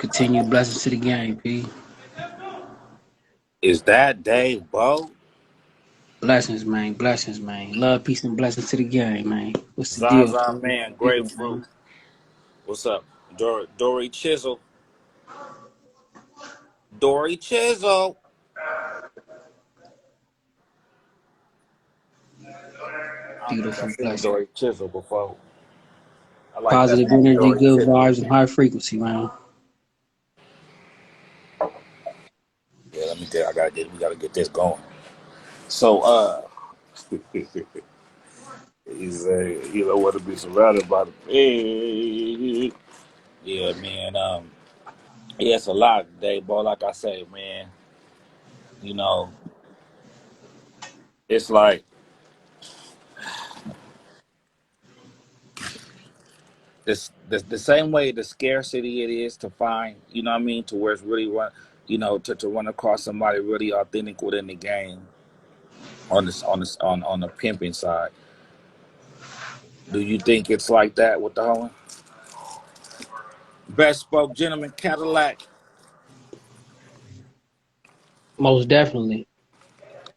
Continue blessings to the game, P. Is that Dave Bo? Blessings, man. Blessings, man. Love, peace, and blessings to the game, man. What's the deal, Zaza P? Man, Deal, Grapefruit. man. What's up? Dory Chisel. Dory Chisel. I don't think I've Beautiful seen blessing. Dory Chisel before. I like that Positive name, energy, Dory good Chisel. vibes, and high frequency, man. Yeah, let me tell you, we gotta get this going. So he don't want to be surrounded by the pain. Yeah, man. Yeah, it's a lot, Dave Bo. Like I say, man, you know, it's like the same way the scarcity it is to find, you know what I mean, to where it's really run, to run across somebody really authentic within the game on the pimping side. Do you think it's like that with the whole best spoke gentleman Cadillac? Most definitely.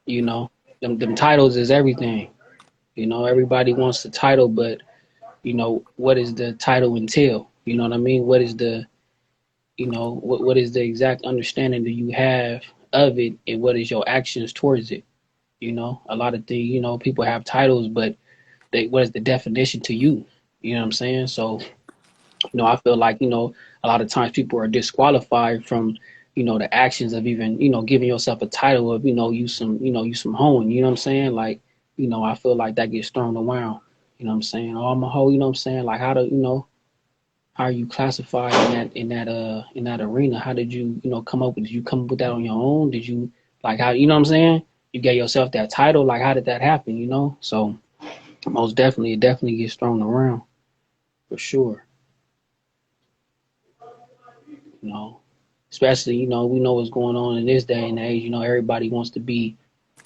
You know, them titles is everything. You know, everybody wants the title, but what is the title entail? You know what I mean? What is the what is the exact understanding that you have of it, and what is your actions towards it? A lot of things, people have titles, but what is the definition to you? You know what I'm saying? So, I feel like, a lot of times people are disqualified from, the actions of even, giving yourself a title of, you some hoeing, you know what I'm saying? Like, I feel like that gets thrown around. You know what I'm saying? Oh, I'm a hoe, you know what I'm saying? Like how do how are you classified in that arena? How did you, come up with did you come up with that on your own? Did you like how you know what I'm saying? You gave yourself that title, like how did that happen, So most definitely it definitely gets thrown around for sure. you know. Especially, we know what's going on in this day and age. Everybody wants to be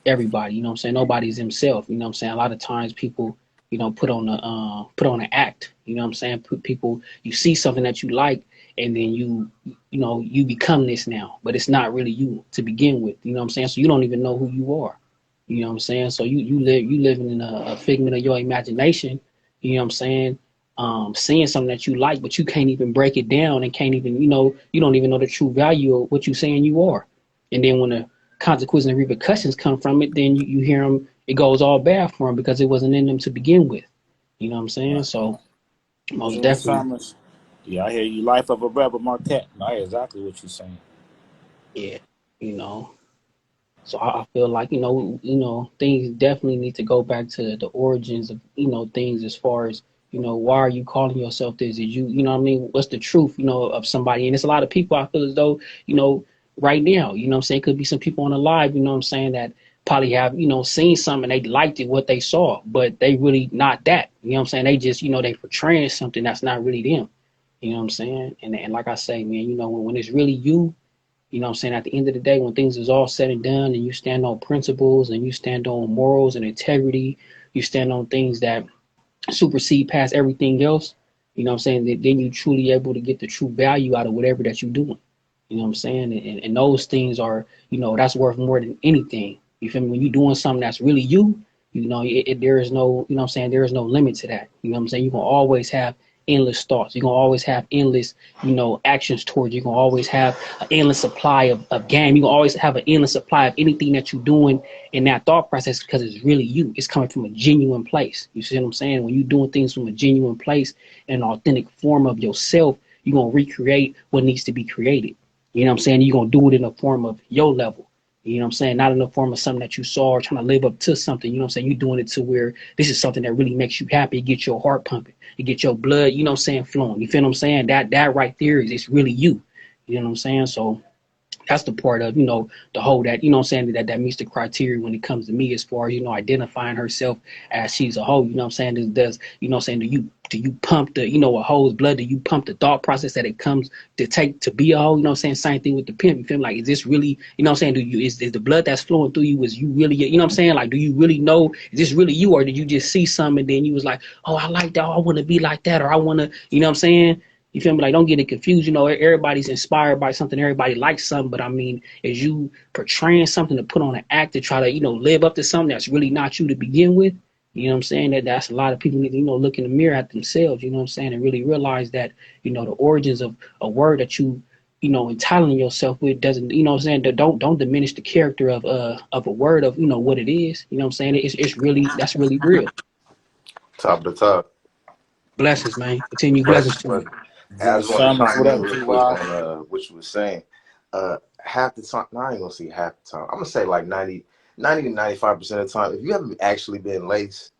everybody, you know what I'm saying? Nobody's himself, you know what I'm saying? A lot of times people, put on an act, you know what I'm saying? People you see something that you like and then you become this now, but it's not really you to begin with, you know what I'm saying? So you don't even know who you are. You know what I'm saying? So you living in a figment of your imagination, you know what I'm saying? Seeing something that you like, but you can't even break it down and can't even, you don't even know the true value of what you're saying you are. And then when the consequences and repercussions come from it, then you hear them, it goes all bad for them because it wasn't in them to begin with. You know what I'm saying? Right. So most Jules definitely, Thomas. Yeah, I hear you. Life of a Rebel Marquette. I hear exactly what you're saying. yeah, you know. So I feel like things definitely need to go back to the origins of things as far as why are you calling yourself this? Is you know what I mean? What's the truth of somebody? And it's a lot of people I feel as though right now what I'm saying, could be some people on the live what I'm saying, that probably have seen something and they liked it what they saw, but they really not that. What I'm saying, they just they portraying something that's not really them. You know what I'm saying? And like I say, man, when it's really you. You know what I'm saying? At the end of the day, when things is all said and done and you stand on principles and you stand on morals and integrity, you stand on things that supersede past everything else, you know what I'm saying? Then you truly able to get the true value out of whatever that you're doing. You know what I'm saying? And those things are, that's worth more than anything. You feel me? When you're doing something that's really you, there is no, you know what I'm saying? There is no limit to that. You know what I'm saying? You're going to always have endless thoughts. You're going to always have endless, actions towards you. You're going to always have an endless supply of game. You're going to always have an endless supply of anything that you're doing in that thought process because it's really you. It's coming from a genuine place. You see what I'm saying? When you're doing things from a genuine place, an authentic form of yourself, you're going to recreate what needs to be created. You know what I'm saying? You're going to do it in the form of your level. You know what I'm saying? Not in the form of something that you saw or trying to live up to something. You know what I'm saying? You're doing it to where this is something that really makes you happy. It gets your heart pumping. It gets your blood, you know what I'm saying, flowing. You feel what I'm saying? That right there is it's really you. You know what I'm saying? So that's the part of the whole that what I'm saying, that meets the criteria when it comes to me, as far as identifying herself as she's a hoe. You know what I'm saying? Does you know what I'm saying, do you pump the a hoe's blood? Do you pump the thought process that it comes to take to be a hoe? You know what I'm saying? Same thing with the pimp. You feel me? Like, is this really, you know what I'm saying, is the blood that's flowing through you, is you really, you know what I'm saying, like, do you really know, is this really you, or did you just see something and then you was like, oh, I like that, oh, I want to be like that, or I want to, you know what I'm saying, You feel me? Like, don't get it confused. You know, everybody's inspired by something. Everybody likes something. But I mean, as you portraying something to put on an act to try to, live up to something that's really not you to begin with, you know what I'm saying? That's a lot of people need to, look in the mirror at themselves, you know what I'm saying? And really realize that, the origins of a word that entitling yourself with doesn't, what I'm saying? Don't diminish the character of a word of, what it is. You know what I'm saying? It's really, that's really real. Top of the top. Blessings, man. Continue blessings Blessings, to you. brother. And I Jimmy just want to Summers, what chime in up, real quick T.Y.? on what you were saying. Half the time, no, I ain't gonna say half the time. I'm gonna say like 90 to 95% of the time, if you haven't actually been laced,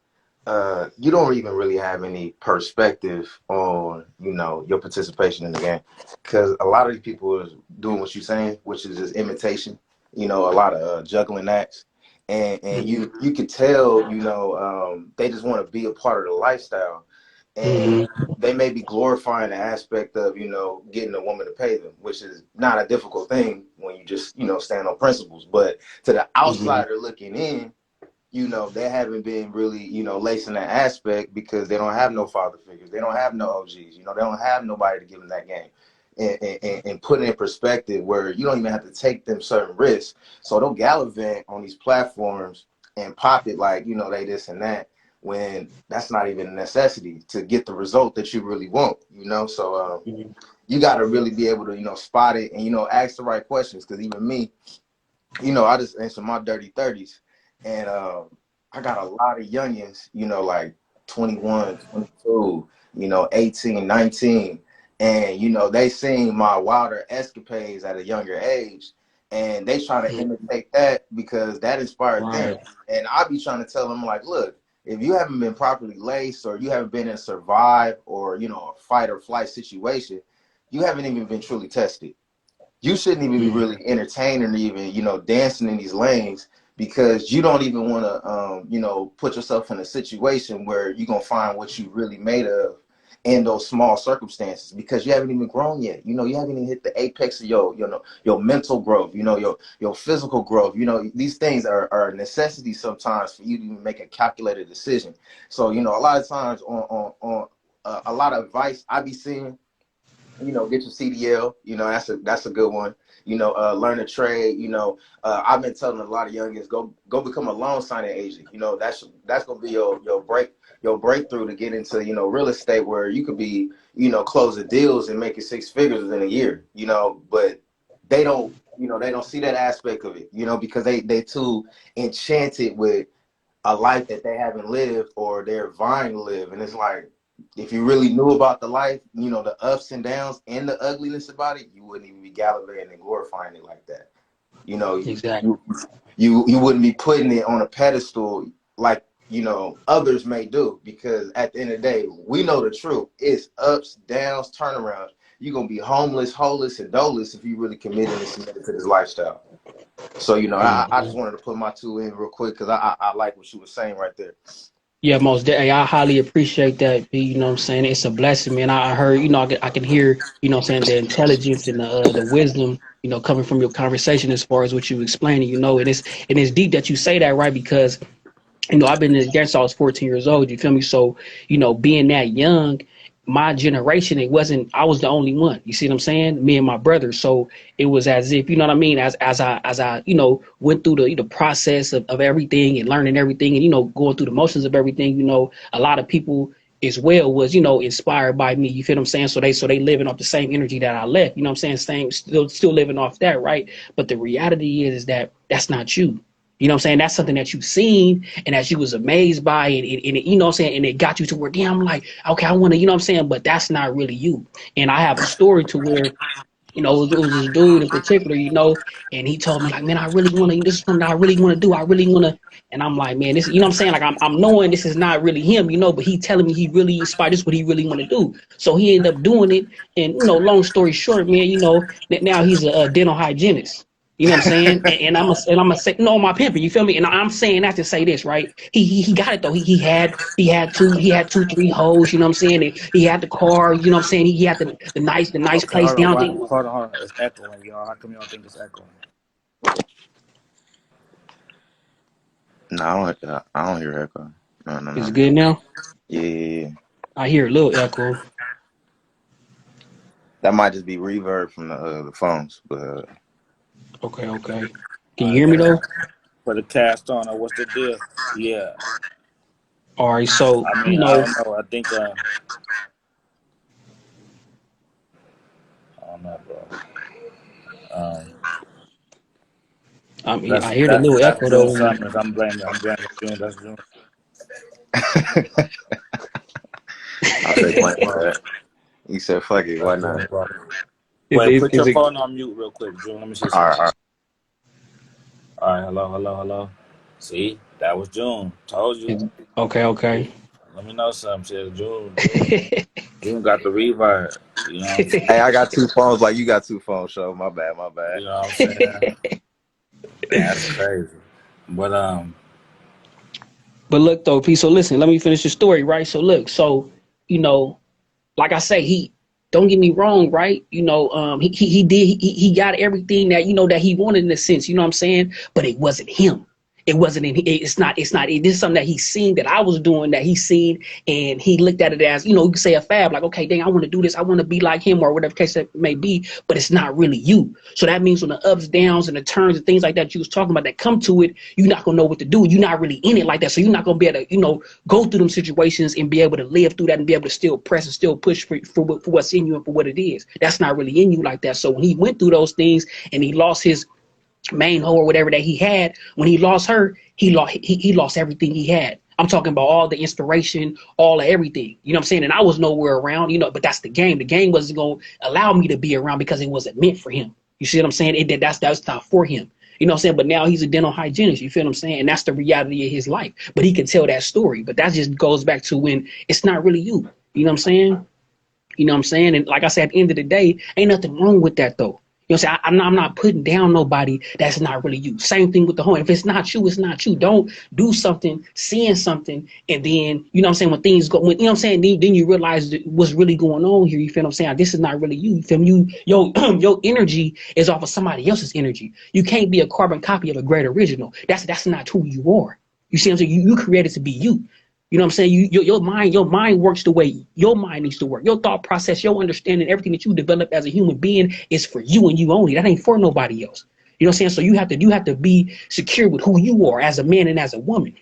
you don't even really have any perspective on, your participation in the game. Because a lot of these people are doing what you're saying, which is just imitation, a lot of juggling acts. And Mm-hmm. you could tell, they just want to be a part of the lifestyle. And Mm-hmm. they may be glorifying the aspect of, getting a woman to pay them, which is not a difficult thing when you just, stand on principles. But to the Mm-hmm. outsider looking in, they haven't been really, lacing that aspect because they don't have no father figures. They don't have no OGs. They don't have nobody to give them that game. And put it in perspective where you don't even have to take them certain risks. So they'll gallivant on these platforms and pop it like, they this and that, when that's not even a necessity to get the result that you really want. So Mm-hmm. you got to really be able to, spot it and, ask the right questions. Because even me, I just answered my dirty 30s. And I got a lot of youngins, like 21, 22, 18, 19. And, they seen my wilder escapades at a younger age. And they try to Mm-hmm. imitate that because that inspired them. Right. And I be trying to tell them, like, look, if you haven't been properly laced or you haven't been in a survive or, a fight or flight situation, you haven't even been truly tested. You shouldn't even be Mm-hmm. really entertaining or even, dancing in these lanes because you don't even want to, put yourself in a situation where you're going to find what you really made of in those small circumstances because you haven't even grown yet. You haven't even hit the apex of your mental growth, your physical growth. These things are a necessity sometimes for you to even make a calculated decision. So, a lot of times on a lot of advice I be seeing, get your CDL. That's a good one. Learn a trade. I've been telling a lot of youngins go become a loan signing agent. That's gonna be your breakthrough to get into real estate where you could be closing deals and making six figures within a year. But they don't see that aspect of it. Because they too enchanted with a life that they haven't lived or they're vying to live. And it's like, if you really knew about the life, the ups and downs and the ugliness about it, you wouldn't even be gallivanting and glorifying it like that. You know, Exactly. you you wouldn't be putting it on a pedestal like, others may do, because at the end of the day, we know the truth. It's ups, downs, turnarounds. You're gonna be homeless, holeless, and doleless if you really committed and submitted to this lifestyle. So, I Mm-hmm. just wanted to put my two in real quick because I like what you were saying right there. Yeah, most definitely. I highly appreciate that, B. You know what I'm saying? It's a blessing, man. I heard, I can hear, what I'm saying, the intelligence and the wisdom, coming from your conversation as far as what you explaining, and it's deep that you say that, right? Because I've been in this game since I was 14 years old. You feel me? So, being that young, my generation, I was the only one. You see what I'm saying? Me and my brother. So it was as if, you know what I mean? As I went through the process of everything and learning everything and, going through the motions of everything, a lot of people as well was, inspired by me. You feel what I'm saying? So they living off the same energy that I left. You know what I'm saying? Same, still living off that, right? But the reality is that that's not you. You know what I'm saying? That's something that you've seen and that you was amazed by and you know what I'm saying? And it got you to where, damn, I'm like, okay, I want to, you know what I'm saying? But that's not really you. And I have a story to where, it was this dude in particular, and he told me like, man, I really want to, this is something that I really want to do. I really want to. And I'm like, man, this, you know what I'm saying? Like I'm knowing this is not really him, but he telling me he really inspired. This is what he really want to do. So he ended up doing it. And, long story short, man, now he's a dental hygienist. You know what I'm saying? And I'm a say no, my pimping. You feel me? And I'm saying that to say this, right? He got it though. He had two, 3 hoes. You know what I'm saying? And he had the car. You know what I'm saying? He had the nice Okay, place hold on. down Why, there. hold on. It's echoing, y'all. How come y'all think it's echoing? No, I don't hear echo. No, no, Is no. it good now? Yeah, yeah, yeah. I hear a little echo. That might just be reverb from the phones, but Okay, okay. Can you All right, hear me though? put a cast on, or what's the deal? Yeah, All right, so I mean, I don't know. I think, I don't know, bro. Um, I mean, that's I hear the that's little that's echo June though. Summers. I'm blaming June. That's June. I'll That's take June point for fault. that. He said, "Fuck it, why That's not?" June fault. Is Wait, is, put is your it? phone on mute real quick, June. Let me see All something. right, all All right, hello, hello, hello. See, that was June. Told you. Is, okay, See? okay. Let me know something. Shit, June got the reverb. You know what I'm saying? right. Hey, I got two phones, like you got two phones. So my bad, my bad. You know what I'm saying? That's crazy. But But look though, P. So listen, let me finish the story, right? So look, so you know, like I say, he don't get me wrong, right? He did he got everything that that he wanted in a sense, you know what I'm saying? But it wasn't him. It wasn't in it's not it is something that he seen that I was doing that he seen and he looked at it as, you can say a fab, like, okay, dang, I want to do this, I want to be like him or whatever case it may be, but it's not really you. So that means when the ups, downs, and the turns and things like that you was talking about that come to it, you're not gonna know what to do. You're not really in it like that. So you're not gonna be able to, go through them situations and be able to live through that and be able to still press and still push for what's in you and for what it is. That's not really in you like that. So when he went through those things and he lost his main hoe or whatever that he had, when he lost her, he lost everything he had. I'm talking about all the inspiration, all of everything. You know what I'm saying? And I was nowhere around, but that's the game. The game wasn't going to allow me to be around because it wasn't meant for him. You see what I'm saying? That's not for him. You know what I'm saying? But now he's a dental hygienist. You feel what I'm saying? And that's the reality of his life. But he can tell that story. But that just goes back to when it's not really you. You know what I'm saying? You know what I'm saying? And like I said, at the end of the day, ain't nothing wrong with that though. You know what I'm saying? I'm not putting down nobody that's not really you. Same thing with the home. If it's not you, it's not you. Don't do something, seeing something, and then, you know what I'm saying, when things go, you know what I'm saying, then you realize what's really going on here. You feel what I'm saying? This is not really you. You feel me? Your energy is off of somebody else's energy. You can't be a carbon copy of a great original. That's not who you are. You see what I'm saying? You created to be you. You know what I'm saying? Your mind works the way your mind needs to work. Your thought process, your understanding, everything that you develop as a human being is for you and you only. That ain't for nobody else. You know what I'm saying? So you have to be secure with who you are as a man and as a woman.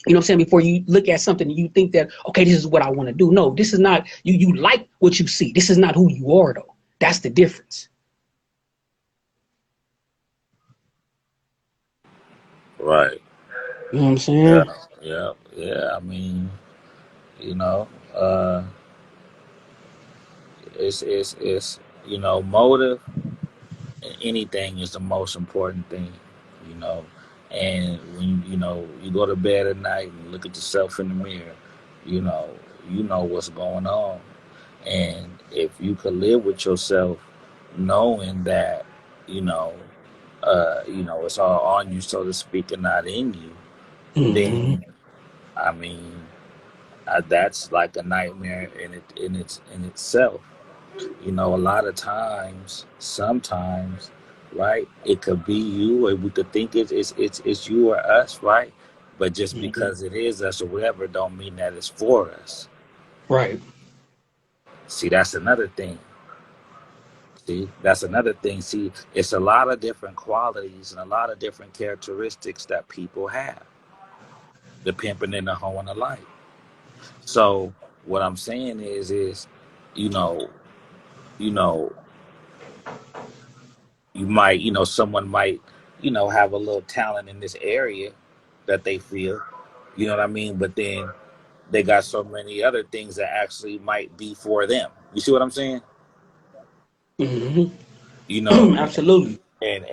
You know what I'm saying? Before you look at something and you think that, okay, this is what I want to do. No, this is not you. You like what you see. This is not who you are though. That's the difference. right. You know what I'm Yeah, saying? yeah, yeah. I mean, you know, uh, it's motive in anything is the most important thing. You know, and when you go to bed at night and look at yourself in the mirror, you know, you know what's going on. And if you could live with yourself, knowing that, you know, it's all on you, so to speak, and not in you, Mm-hmm. then I mean, that's like a nightmare in itself. A lot of times, sometimes, right? It could be you, or we could think it's you or us, right? But just Mm-hmm. because it is us or whatever, don't mean that it's for us. Right. See, that's another thing. See, that's another thing. See, it's a lot of different qualities and a lot of different characteristics that people have, the pimping and the hoe and the light. So what I'm saying is, you know, you know, someone might, have a little talent in this area that they feel, you know what I mean? But then they got so many other things that actually might be for them. You see what I'm saying? Mm-hmm. You know, Absolutely. and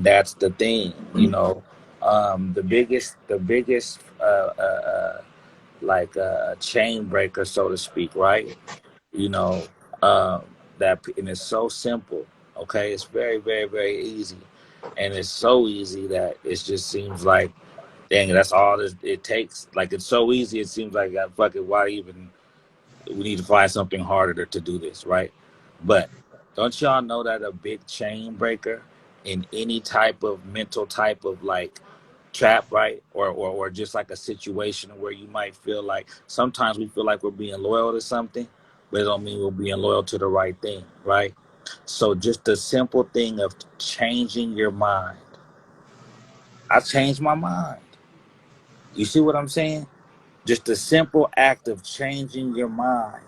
that's the thing, the biggest like chain breaker, so to speak, right? You know, um, and it's so simple. Okay, it's very, very, very easy, and it's so easy that it just seems like, dang, that's all it takes. Like it's so easy, it seems like, fuck it, why even? We need to find something harder to do this, right? But don't y'all know that a big chain breaker in any type of mental type of like trap, right? Or just like a situation where you might feel like sometimes we feel like we're being loyal to something, but it don't mean we're being loyal to the right thing, right? So just the simple thing of changing your mind. I changed my mind. You see what I'm saying? Just the simple act of changing your mind.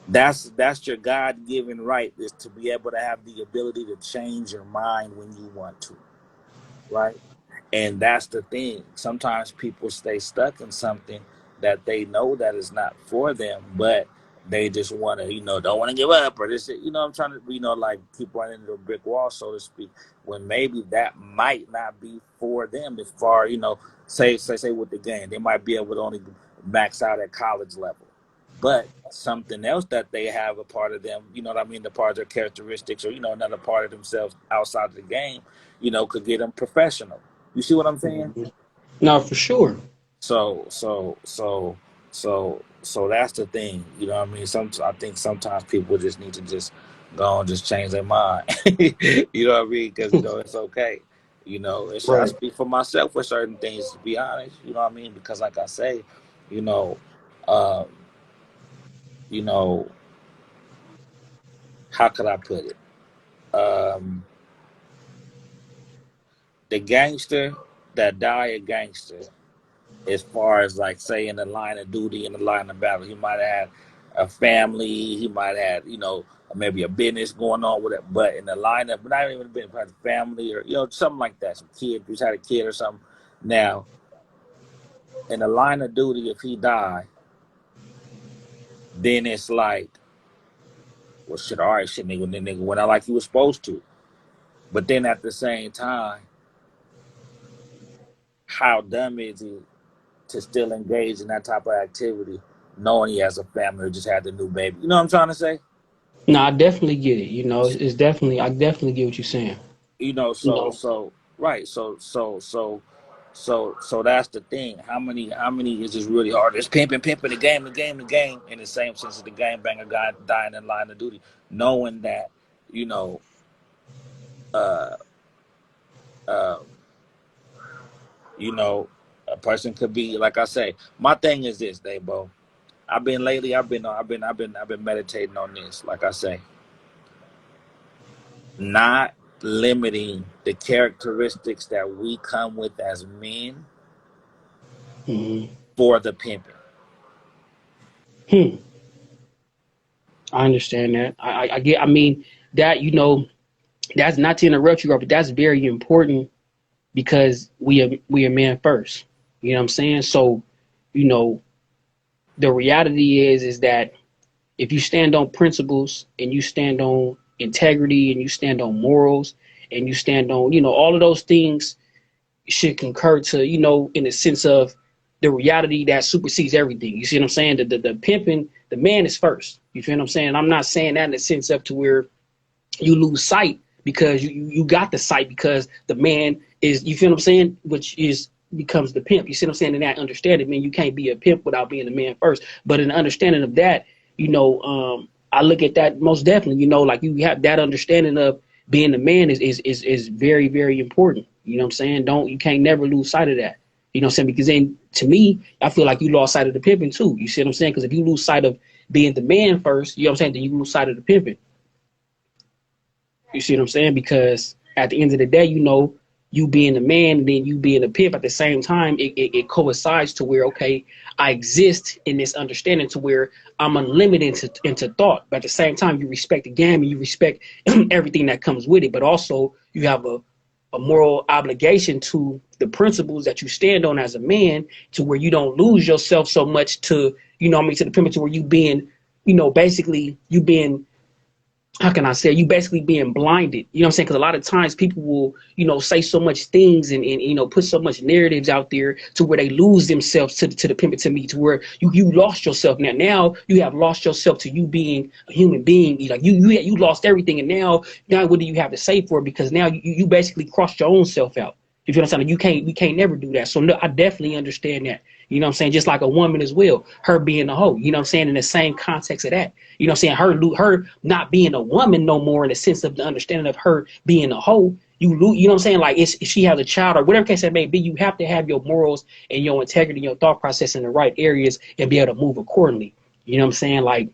That's your God given right, is to be able to have the ability to change your mind when you want to, right? And that's the thing. Sometimes people stay stuck in something that they know that is not for them, but they just want to, don't want to give up, or this, I'm trying to, like people run into a brick wall, so to speak, when maybe that might not be for them as far, say with the game, they might be able to only max out at college level. But something else that they have a part of them, you know what I mean, the part of their characteristics, or another part of themselves outside of the game, could get them professional. You see what I'm saying? Mhm. No, for sure. So, so, so, so that's the thing. You know what I mean? I think sometimes people just need to just go and just change their mind. You know what I mean? Because it's okay. I Right. speak for myself with certain things. To be honest, you know what I mean? Because like I say, you know, um, you know, how could I put it? Um, the gangster that die a gangster, as far as like say in the line of duty, in the line of battle, he might have had a family, he might have had, maybe a business going on with it, but in the line of, not even a business, but a family, or something like that, some kid, just had a kid or something. Now, in the line of duty, if he die, then it's like, well, shit, all right, shit, nigga, then nigga went out like he was supposed to. But then at the same time, how dumb is he to still engage in that type of activity, knowing he has a family or just had the new baby? You know what I'm trying to say? No, I definitely get it. It's definitely, I definitely get what you're saying. You So know, so right, so that's the thing. How many is just really hard? It's pimping the game in the same sense as the game banger guy dying in line of duty, knowing that you know uh uh you know a person could be, like I say. My thing is this, Dabo. I've been meditating on this. Like I say, not limiting the characteristics that we come with as men hmm for the pimping. hmm, I understand that. I get. I mean that. That's not to interrupt you, but that's very important because we are men first. You know what I'm saying? So, you know, the reality is that if you stand on principles and you stand on integrity and you stand on morals and you stand on, all of those things should concur to, in the sense of the reality that supersedes everything. You see what I'm saying? The pimping, the man is first. You feel what I'm saying? I'm not saying that in the sense of to where you lose sight because you got the sight because the man is, you feel what I'm saying, which is becomes the pimp. You see what I'm saying? In that understanding, man, you can't be a pimp without being a man first. But in the understanding of that, I look at that most definitely. Like you have that understanding of being a man is very, very important. You know what I'm saying? You can't never lose sight of that. You know what I'm saying? Because then to me, I feel like you lost sight of the pimping too. You see what I'm saying? Because if you lose sight of being the man first, you know what I'm saying, then you lose sight of the pimping. You see what I'm saying? Because at the end of the day, you being a man and then you being a pimp at the same time, it coincides to where, okay, I exist in this understanding to where I'm unlimited into thought. But at the same time, you respect the game and you respect everything that comes with it. But also, you have a moral obligation to the principles that you stand on as a man to where you don't lose yourself so much to, to the pimp to where you being, basically you being, how can I say, you basically being blinded. You know what I'm saying? Because a lot of times people will, say so much things and put so much narratives out there to where they lose themselves to the pimp to me, to where you lost yourself. Now you have lost yourself to you being a human being. Like you lost everything, and now what do you have to say for it? Because now you basically crossed your own self out. You feel what I'm saying? We can't never do that. So no, I definitely understand that. You know what I'm saying? Just like a woman as well, her being a hoe. You know what I'm saying? In the same context of that. You know what I'm saying? Her not being a woman no more in the sense of the understanding of her being a hoe. You know what I'm saying? Like if she has a child or whatever case it may be, you have to have your morals and your integrity, your thought process in the right areas and be able to move accordingly. You know what I'm saying? Like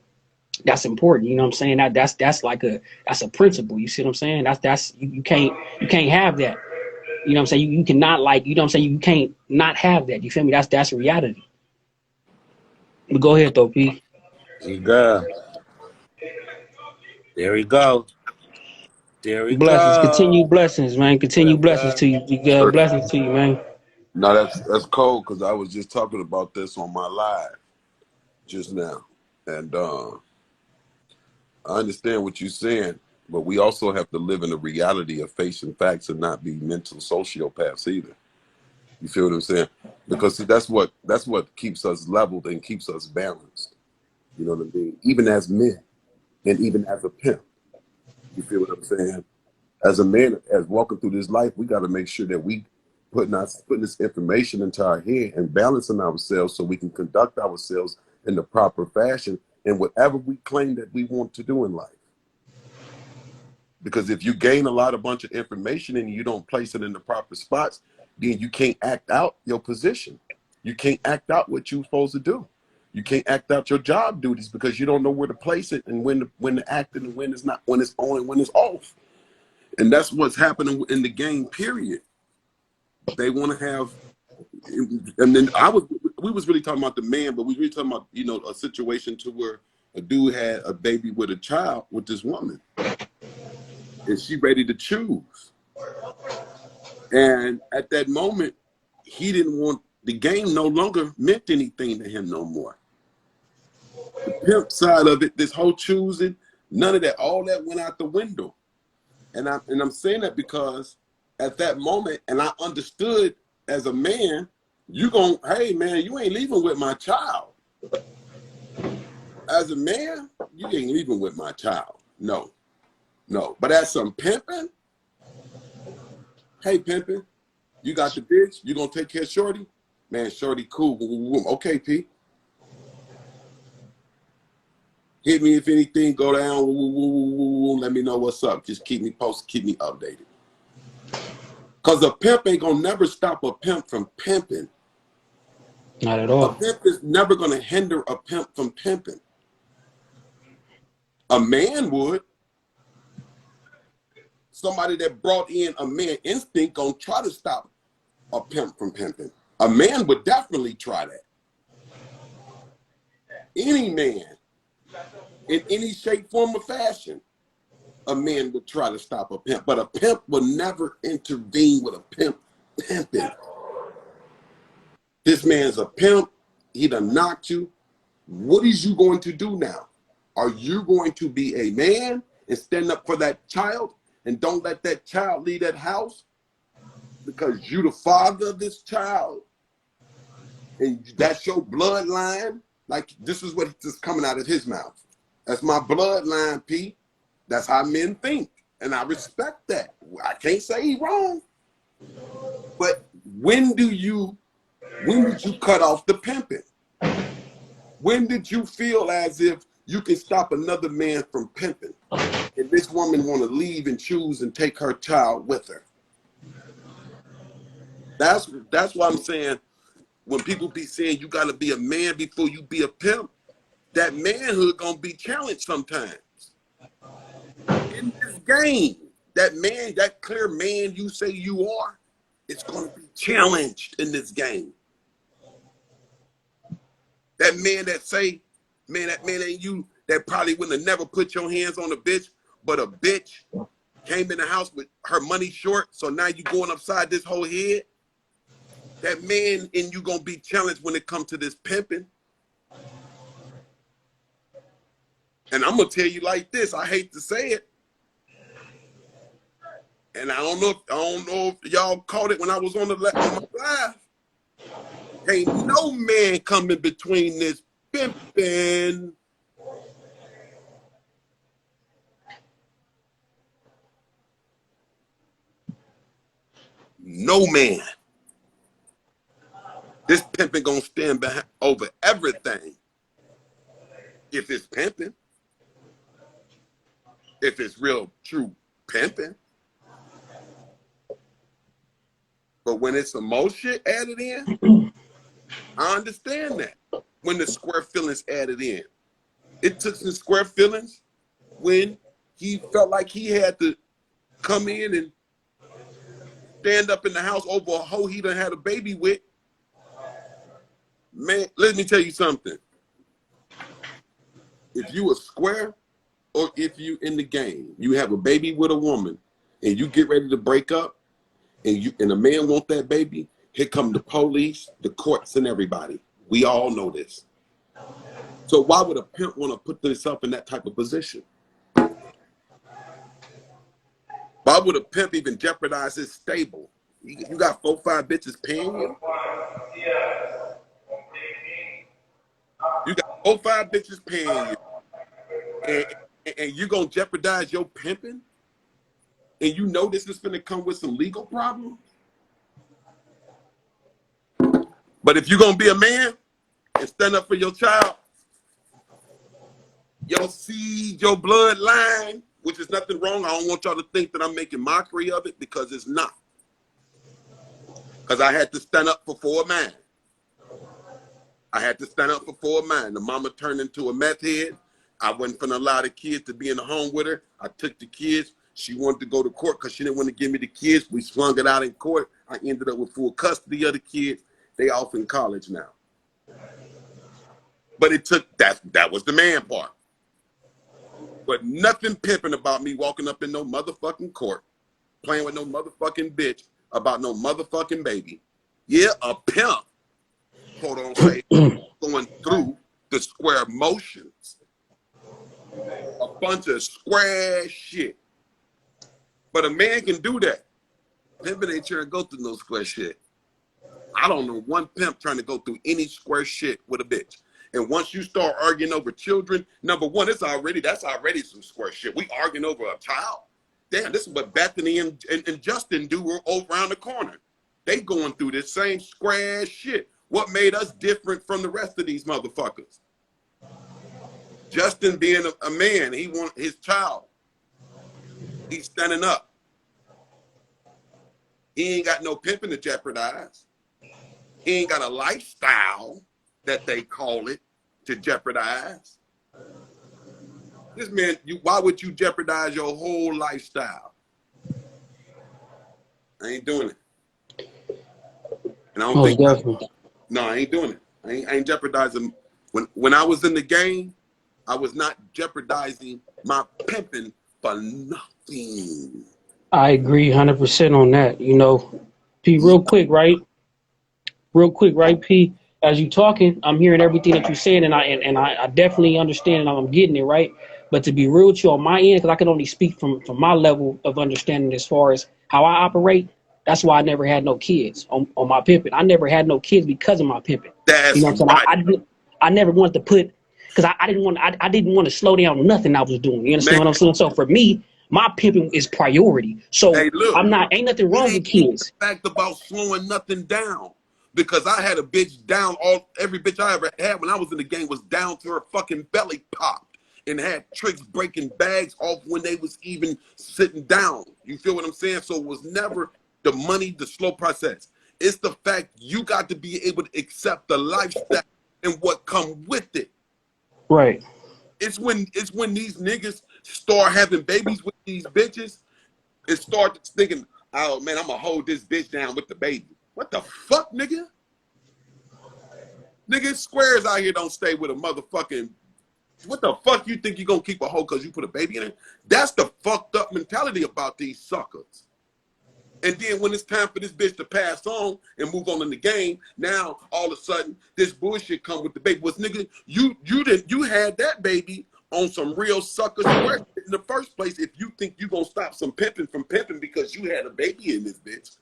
That's important. You know what I'm saying? That's like that's a principle. You see what I'm saying? That's you can't have that. You know what I'm saying? You cannot like, you know what I'm saying? You can't not have that. You feel me? That's reality. But go ahead though, P. See, girl. There we go. There we Blessings. Continue go. blessings, man. What Continue up, blessings God? to you. Blessings to you, man. No, that's cold because I was just talking about this on my live just now, and I understand what you're saying, but we also have to live in the reality of facing facts and not be mental sociopaths either. You feel what I'm saying? Because see, that's what keeps us leveled and keeps us balanced. You know what I mean? Even as men, and even as a pimp. You feel what I'm saying? As a man, as walking through this life, we got to make sure that we putting this information into our head and balancing ourselves so we can conduct ourselves in the proper fashion in whatever we claim that we want to do in life. Because if you gain a bunch of information and you don't place it in the proper spots, then you can't act out your position. You can't act out what you're supposed to do. You can't act out your job duties because you don't know where to place it and when to act and when it's not, when it's on and when it's off. And that's what's happening in the game, period. They want to have, and then we was really talking about the man, but we really talking about, a situation to where a dude had a baby with a child with this woman. And she ready to choose. And at that moment, he didn't want, the game no longer meant anything to him no more. The pimp side of it, this whole choosing, none of that, all that went out the window. And I'm saying that because at that moment, and I understood as a man, hey man, you ain't leaving with my child. As a man, you ain't leaving with my child. No. But as some pimping, hey pimping, you got the bitch, you gonna take care of Shorty? Man, Shorty cool. Okay, P. Hit me if anything go down. Let me know what's up. Just keep me posted, keep me updated. Because a pimp ain't gonna never stop a pimp from pimping. Not at A all. pimp is never gonna hinder a pimp from pimping. A man would. Somebody that brought in a man instinct gonna try to stop a pimp from pimping. A man would definitely try that. Any man, in any shape, form, or fashion, a man would try to stop a pimp. But a pimp will never intervene with a pimp pimping. This man's a pimp. He done knocked you. What is you going to do now? Are you going to be a man and stand up for that child and don't let that child leave that house because you the father of this child and that's your bloodline? Like, this is what is coming out of his mouth. That's my bloodline, P. That's how men think. And I respect that. I can't say he's wrong. But when did you cut off the pimping? When did you feel as if you can stop another man from pimping and this woman want to leave and choose and take her child with her? That's why I'm saying when people be saying you got to be a man before you be a pimp, that manhood gonna be challenged sometimes. In this game, that man, that clear man you say you are, it's gonna be challenged in this game. That man that say, man, that man ain't you, that probably wouldn't have never put your hands on a bitch, but a bitch came in the house with her money short, so now you going upside this whole head. That man in you gonna be challenged when it comes to this pimping. And I'm gonna tell you like this, I hate to say it, and I don't know if y'all caught it when I was on my live. Ain't no man coming between this pimping. No man. This pimping gonna stand behind over everything. If it's pimping, if it's real true pimping. But when it's some more shit added in, I understand that. When the square feelings added in. It took some square feelings when he felt like he had to come in and stand up in the house over a hoe he done had a baby with. Man, let me tell you something. If you a square or if you in the game, you have a baby with a woman and you get ready to break up and a man want that baby, here come the police, the courts, and everybody. We all know this. So why would a pimp want to put himself in that type of position? Why would a pimp even jeopardize his stable? You got 4, 5 bitches paying you? You got 4, 5 bitches paying you. And you gonna jeopardize your pimping? And you know this is gonna come with some legal problems? But if you're gonna be a man and stand up for your child, your seed, your bloodline, which is nothing wrong. I don't want y'all to think that I'm making mockery of it, because it's not. Because I had to stand up for 4 men. I had to stand up for 4 men. The mama turned into a meth head. I wasn't finna allow the kids to be in the home with her. I took the kids. She wanted to go to court because she didn't want to give me the kids. We slung it out in court. I ended up with full custody of the kids. They off in college now. But it took, that was the man part. But nothing pimping about me walking up in no motherfucking court, playing with no motherfucking bitch about no motherfucking baby. Yeah, a pimp, quote unquote, going through the square motions. A bunch of square shit. But a man can do that. Pimping ain't trying to go through no square shit. I don't know one pimp trying to go through any square shit with a bitch. And once you start arguing over children, number one, that's already some square shit. We arguing over a child. Damn, this is what Bethany and Justin do over around the corner. They going through this same square shit. What made us different from the rest of these motherfuckers? Justin being a man, he want his child. He's standing up. He ain't got no pimping to jeopardize. He ain't got a lifestyle that they call it to jeopardize. This man, why would you jeopardize your whole lifestyle? I ain't doing it. And I don't think no, I ain't doing it. I ain't jeopardizing. When I was in the game, I was not jeopardizing my pimping for nothing. I agree 100% on that. You know, P, real quick, right? P. As you talking, I'm hearing everything that you're saying, and I definitely understand, and I'm getting it, right? But to be real with you on my end, because I can only speak from my level of understanding as far as how I operate. That's why I never had no kids on my pimping. I never had no kids because of my pimping. That's you know what I'm saying? I never wanted to put, because I didn't want to slow down nothing I was doing. You understand what I'm saying? So for me, my pimping is priority. So hey, look, ain't nothing wrong with kids. The fact about slowing nothing down. Because I had a bitch down, every bitch I ever had when I was in the game was down to her fucking belly popped and had tricks breaking bags off when they was even sitting down. You feel what I'm saying? So it was never the money, the slow process. It's the fact you got to be able to accept the lifestyle and what come with it. Right. It's when these niggas start having babies with these bitches and start thinking, oh man, I'm gonna hold this bitch down with the baby. What the fuck, nigga? Nigga, squares out here don't stay with a motherfucking... What the fuck you think you gonna keep a hoe because you put a baby in it? That's the fucked up mentality about these suckers. And then when it's time for this bitch to pass on and move on in the game, now all of a sudden this bullshit come with the baby. Was nigga, you had that baby on some real sucker square in the first place if you think you gonna stop some pimping from pimping because you had a baby in this bitch.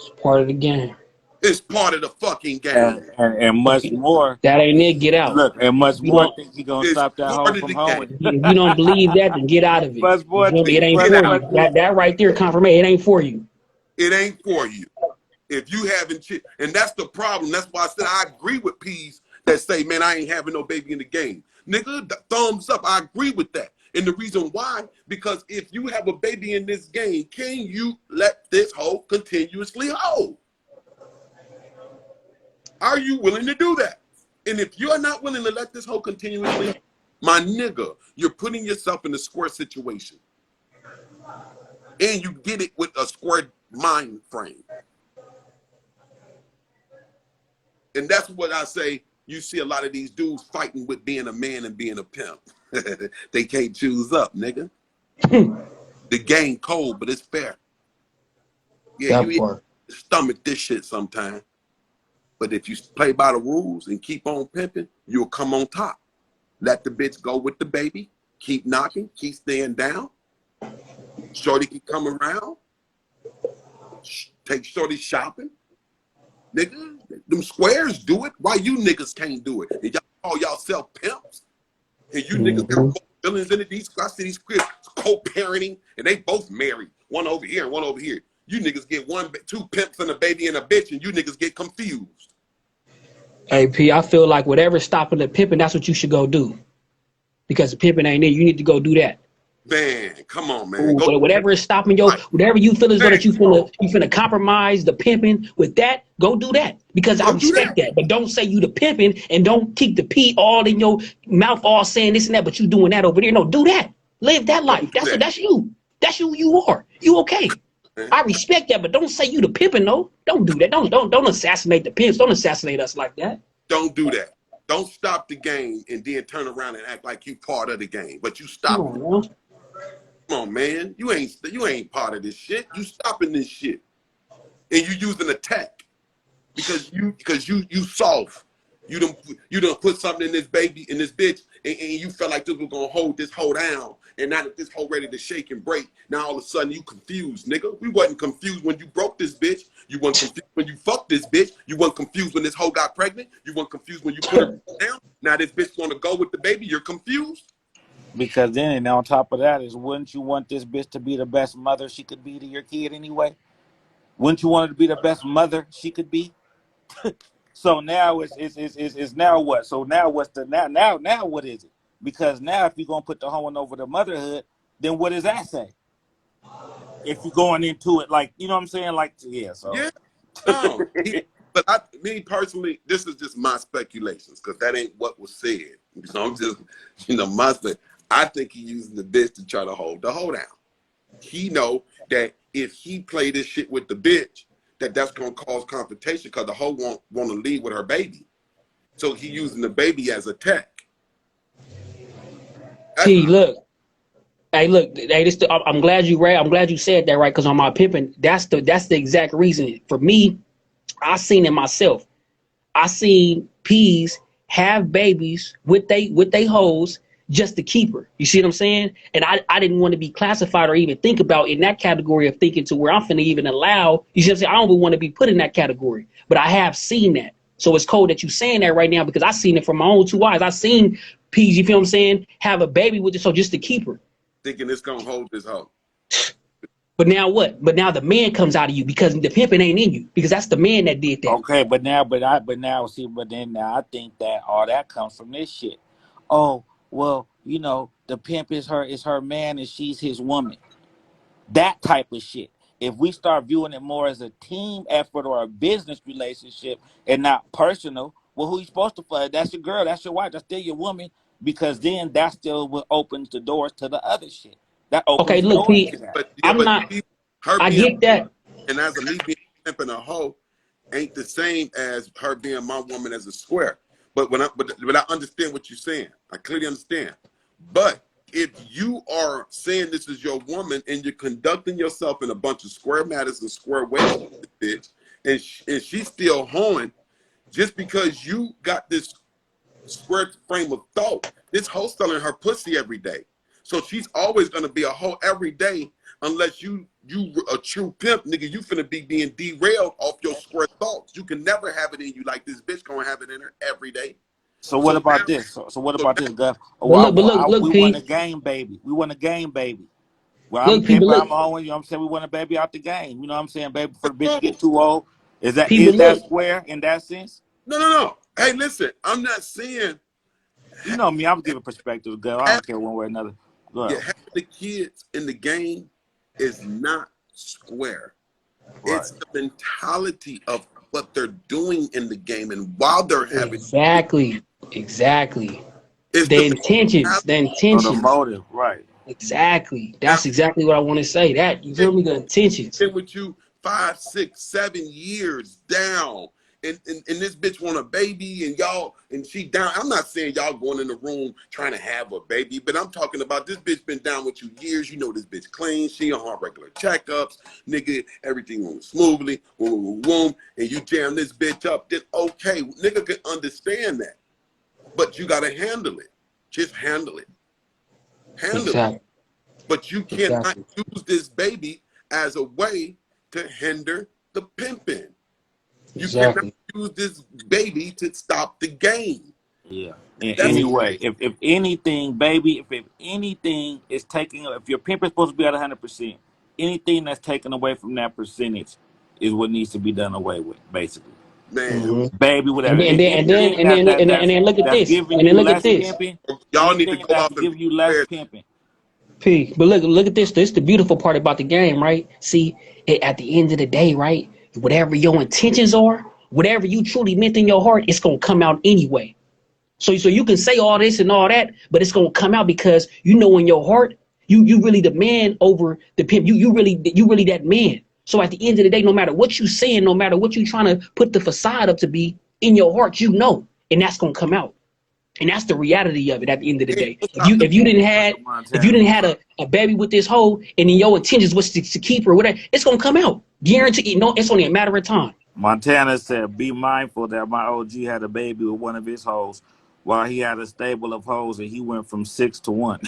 It's part of the game. It's part of the fucking game. And much more. That ain't it. Get out. Look, and much If you more don't, think he gonna It's stop that hoe part of from the game. hoeing. if you don't believe that, then get out of it. Much more You feel me? It think, ain't for you. That right there, confirmation. It ain't for you. It ain't for you. If you haven't, and that's the problem. That's why I said I agree with P's that say, man, I ain't having no baby in the game. Nigga, thumbs up. I agree with that. And the reason why, because if you have a baby in this game, can you let this hoe continuously hoe? Are you willing to do that? And if you're not willing to let this hoe continuously, my nigga, you're putting yourself in a square situation. And you get it with a square mind frame. And that's what I say. You see a lot of these dudes fighting with being a man and being a pimp. They can't choose up, nigga. The game cold, but it's fair. Yeah, That you part. stomach this shit sometime. But if you play by the rules and keep on pimping, you'll come on top. Let the bitch go with the baby. Keep knocking. Keep staying down. Shorty can come around. Take Shorty shopping. Nigga, them squares do it. Why you niggas can't do it? And y'all call yourself pimps? And you niggas got both feelings in it. I see these kids co-parenting, and they both married. One over here and one over here. You niggas get two pimps and a baby and a bitch, and you niggas get confused. AP, I feel like whatever's stopping the pimping, that's what you should go do. Because the pimping ain't in, you need to go do that. Man, come on, man. Ooh, but whatever is stopping your, whatever you feel as though that you finna compromise the pimping with that, go do that. Because I respect that. But don't say you the pimping and don't keep the pee all in your mouth, all saying this and that, but you doing that over there. No, do that. Live that life. That's you. That's who you are. You okay? I respect that, but don't say you the pimping. No, don't do that. Don't assassinate the pimps. Don't assassinate us like that. Don't do that. Don't stop the game and then turn around and act like you part of the game, but you stop. Come on, man. You ain't part of this shit. You stopping this shit. And you using attack. Because you soft. You done put something in this baby, in this bitch, and you felt like this was gonna hold this hoe down. And now that this hoe ready to shake and break, now all of a sudden you confused, nigga. We wasn't confused when you broke this bitch. You wasn't confused when you fucked this bitch. You wasn't confused when this hoe got pregnant. You wasn't confused when you put her down. Now this bitch wanna go with the baby. You're confused. Because then, and on top of that, is wouldn't you want this bitch to be the best mother she could be to your kid anyway? Wouldn't you want her to be the best mother she could be? So now it's now what? So now what's the now what is it? Because now if you're gonna put the hoeing over the motherhood, then what does that say? If you're going into it like, you know what I'm saying? Like, yeah, so Yeah. No. But me personally, this is just my speculations because that ain't what was said. So I'm just, I think he using the bitch to try to hold the hoe down. He know that if he play this shit with the bitch, that's gonna cause confrontation because the hoe won't want to leave with her baby. So he using the baby as a tech. T, look. Hey, look. Hey, I'm glad you read. I'm glad you said that, right? Because on my pimping, that's the exact reason. For me, I seen it myself. I seen P's have babies with they hoes just to keep her. You see what I'm saying? And I didn't want to be classified or even think about in that category of thinking to where I'm finna even allow. You see what I'm saying? I don't even want to be put in that category. But I have seen that. So it's cool that you saying that right now because I seen it from my own two eyes. I seen P's, you feel what I'm saying, have a baby with this hoe just to keep her. Thinking it's gonna hold this hoe. But now what? But now the man comes out of you because the pimping ain't in you because that's the man that did that. okay, but then I think that all that comes from this shit. Oh, well, you know, the pimp is her man and she's his woman. That type of shit. If we start viewing it more as a team effort or a business relationship and not personal, well, who you supposed to fuck? That's your girl, that's your wife, that's still your woman, because then that still what opens the doors to the other shit. That Okay, opens look, doors Pete, to that. But yeah, I'm but not. her I being get that. and as a me being pimping a hoe ain't the same as her being my woman as a square. But but I understand what you're saying. I clearly understand. But if you are saying this is your woman and you're conducting yourself in a bunch of square matters and square ways with this bitch, and she's still hoeing, just because you got this square frame of thought, this hoe selling her pussy every day. So she's always gonna be a hoe every day unless you a true pimp, nigga. You finna be being derailed off your square thoughts. You can never have it in you like this bitch gonna have it in her every day. So what So about now, this? So what about this, Gus? Oh, But look, we want a Pete. game baby. We want a game baby. Well, I'm Look, Pete. But pimping, I'm look, hoeing, you know what I'm saying? We want a baby out the game. You know what I'm saying, baby, for the bitch to get too old. Pete. Is But that look. square in that sense? no. Hey, listen, I'm not saying You know me, I'm giving perspective, girl. I having, don't care one way or another. Go yeah, ahead. having the kids in the game is not square. Right. It's the mentality of what they're doing in the game and while they're having Exactly. Exactly. is to The make intentions. The Or the intentions. motive, right? Exactly. now That's exactly what I want to say. That you feel me? The intentions. been with you 5, 6, 7 years down. And this bitch want a baby and y'all and she down. I'm not saying y'all going in the room trying to have a baby, but I'm talking about this bitch been down with you years. You know this bitch clean. She on her regular checkups, nigga. Everything went smoothly, and you jam this bitch up. Then okay, nigga can understand that, but you gotta handle it. Just handle it. Handle it. Exactly. But you cannot Exactly. use this baby as a way to hinder the pimping. You cannot Exactly. use this baby to stop the game. Yeah. In That's any Yeah. way, if anything, baby, if anything is taking, if your pimp is supposed to be at 100%, anything that's taken away from that percentage is what needs to be done away with, basically. man. hmm Baby, And whatever. then and then and then Anything and then and then, and then look at that's this. giving And then you look at less this. pimping, Y'all need to anything go that's off and be giving you less squares. pimping. P. But look at this. This is the beautiful part about the game, right? See, at the end of the day, right? Whatever your intentions are, whatever you truly meant in your heart, it's gonna come out anyway. So you can say all this and all that, but it's gonna come out because you know in your heart, you really the man over the pimp. You really that man. So at the end of the day, no matter what you saying, no matter what you trying to put the facade up to be, in your heart, you know, and that's gonna come out. And that's the reality of it at the end of the And day. it's If not you the if you didn't had if you Montana. didn't had a baby with this hoe and then your intentions was to keep her, whatever, it's gonna come out. Guarantee. No, it's only a matter of time. Montana said, "Be mindful that my OG had a baby with one of his hoes, while he had a stable of hoes, and he went from 6 to 1."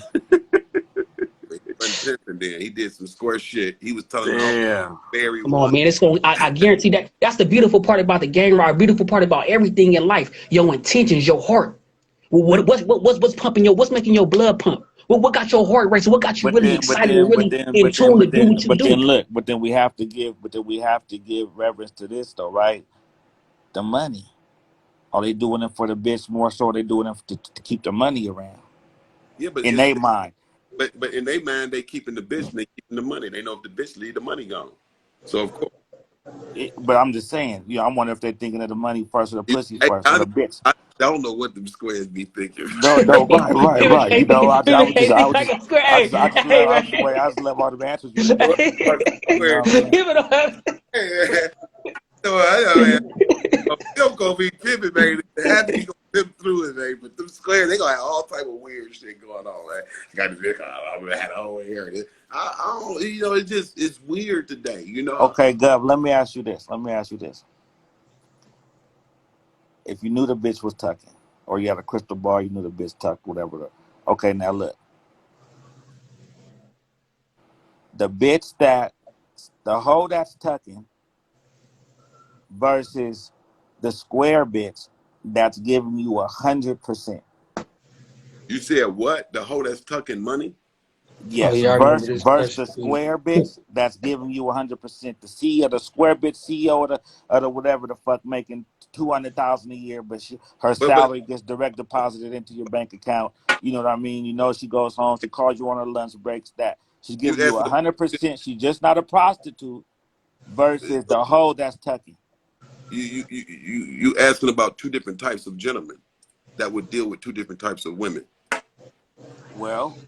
he wasn't pimping then. He did some square shit. He was telling the whole Damn. Barry Come on, one. man. It's going. I guarantee that. That's the beautiful part about the game, right? Beautiful part about everything in life. Your intentions, your heart. Man, What's pumping your? What's making your blood pump? What got your heart racing? What got you But really then, but excited and then, but really then, in but then, tune to but do then, what you but then, do? look. But then we have to give reverence to this, though, right? The money. Are they doing it for the bitch more so? They doing it to keep the money around yeah, but in their mind. but in their mind they keeping the bitch and they keeping the money. They know if the bitch leave, the money gone. So of course, But I'm just saying, I wonder if they're thinking of the money first or the pussy I, first or I, the bitch. I don't know what them squares be thinking. No, no, right, right, right. Hey, I just hey, love, man. I just love all the answers you give. You know Squares, what I mean? Give it up. so I know, man. Pimp gonna be pimping, man. Happy he gonna pimp through it, man. But them squares, they gonna have all type of weird shit going on, man. Got this big, I'm gonna have a whole hair. I don't, it's weird today, you know. Okay, Gov, let me ask you this. If you knew the bitch was tucking, or you had a crystal ball, you knew the bitch tucked, whatever. Okay, now look. The bitch that, the hoe that's tucking versus the square bitch that's giving you 100%. You said what? The hoe that's tucking money? Oh Yes, yeah, I remember this verse the question. square bitch that's giving you 100%. The CEO, the square bitch CEO of the whatever the fuck making 200,000 a year, but her But salary gets direct deposited into your bank account. You know what I mean? She goes home, she calls you on her lunch breaks. That she's you giving you asking 100%. She's just not a prostitute versus the hoe that's tucking. you asking about two different types of gentlemen that would deal with two different types of women.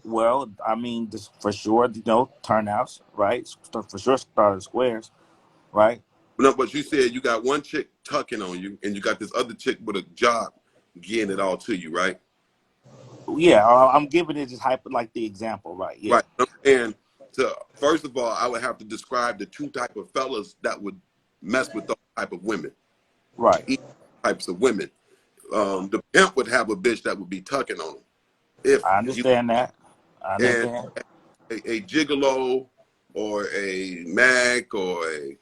Well, I mean, this, for sure, turnouts, right? For sure, starting squares, right? No, but you said you got one chick tucking on you, and you got this other chick with a job getting it all to you, right? Yeah, I'm giving it just like the example, right? Yeah, Right. And so, first of all, I would have to describe the two type of fellas that would mess with those type of women. right. Each types of women. The pimp would have a bitch that would be tucking on him. If I he understand that. I and understand. a gigolo or a mag or a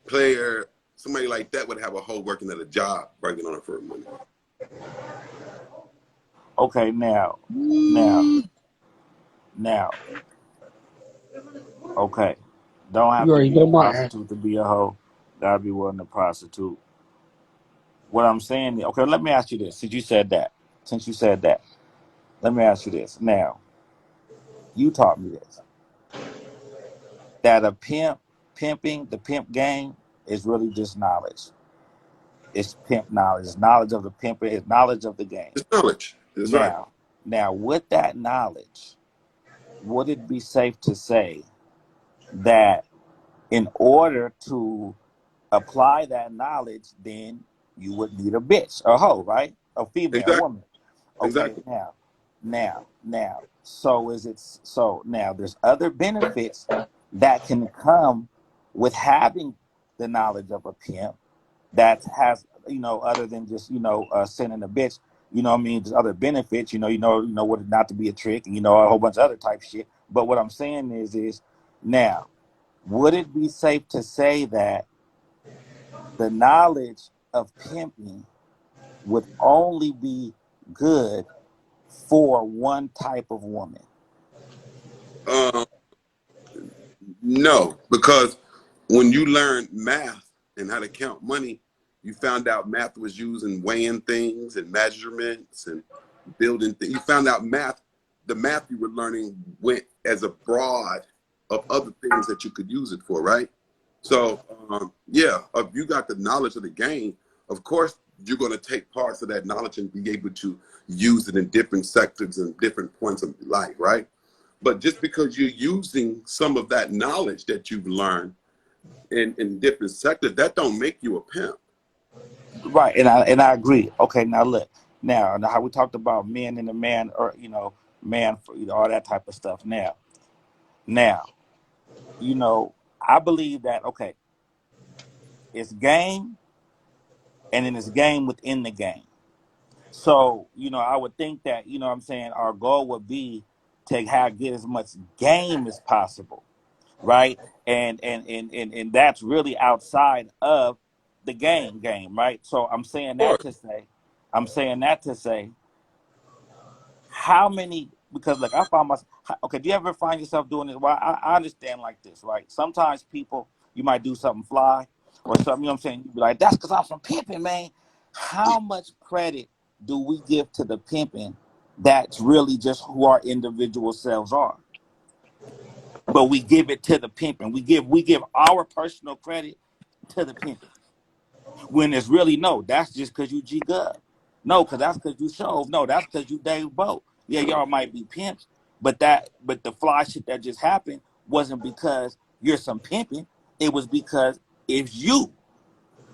player, somebody like that would have a hoe working at a job, working on it for money. Okay, now, now. Okay, don't have You to already be a know my answer. prostitute to be a hoe. Gotta be willing to prostitute. What I'm saying, okay, let me ask you this. Since you said that, let me ask you this. Now, you taught me this. That a pimp, pimping, the pimp game is really just knowledge. It's pimp knowledge. It's knowledge of the pimper. It's knowledge of the game. It's knowledge. That's right. Now, with that knowledge, would it be safe to say that in order to apply that knowledge, then you would need a bitch, a hoe, right? A female, a Exactly. woman. Okay, Exactly. now. So is it so now there's other benefits that can come with having the knowledge of a pimp that has, other than just, sending a bitch, what I mean, there's other benefits, what not to be a trick, and a whole bunch of other type shit. But what I'm saying is now, would it be safe to say that the knowledge of pimping would only be good for one type of woman? Um, no, because when you learn math and how to count money, you found out math was used in weighing things and measurements and building things. You found out math, the math you were learning went as a broad of other things that you could use it for, right? So, yeah, if you got the knowledge of the game, of course, you're going to take parts of that knowledge and be able to use it in different sectors and different points of life, right? But just because you're using some of that knowledge that you've learned in different sectors, that don't make you a pimp. Right, and I agree. Okay, now look, now how we talked about men and the man, or man for all that type of stuff. Now, I believe that okay, it's game, and then it's game within the game. So, I would think that, what I'm saying, our goal would be to get as much game as possible, right? And that's really outside of the game, right? So Of course. I'm saying that to say, how many, because like I found myself, okay, do you ever find yourself doing this? Well, I understand like this, right? Sometimes people, you might do something fly or something, you know what I'm saying? You be like, that's because I'm from pimping, man. How much credit do we give to the pimping that's really just who our individual selves are? But we give it to the pimping. We give our personal credit to the pimping. When it's really no, that's just because you G Gub. No, because that's because you Shove. No, that's because you Dave Boat. Yeah, y'all might be pimps, but the fly shit that just happened wasn't because you're some pimping. It was because it's you,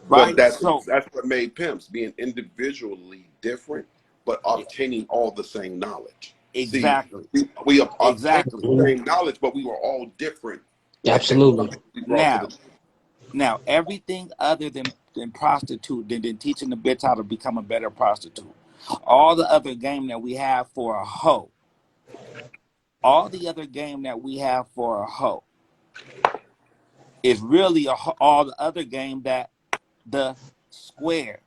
But right? So that's what made pimps, being individually different, but obtaining all the same knowledge. See, exactly, we obtained exactly. the Mhm. same knowledge, but we were all different at that Absolutely. knowledge we brought to Now, the. now everything other than prostitute, than teaching the bitch how to become a better prostitute, all the other game that we have for a hoe, all the other game that we have for a hoe is really all the other game that the square,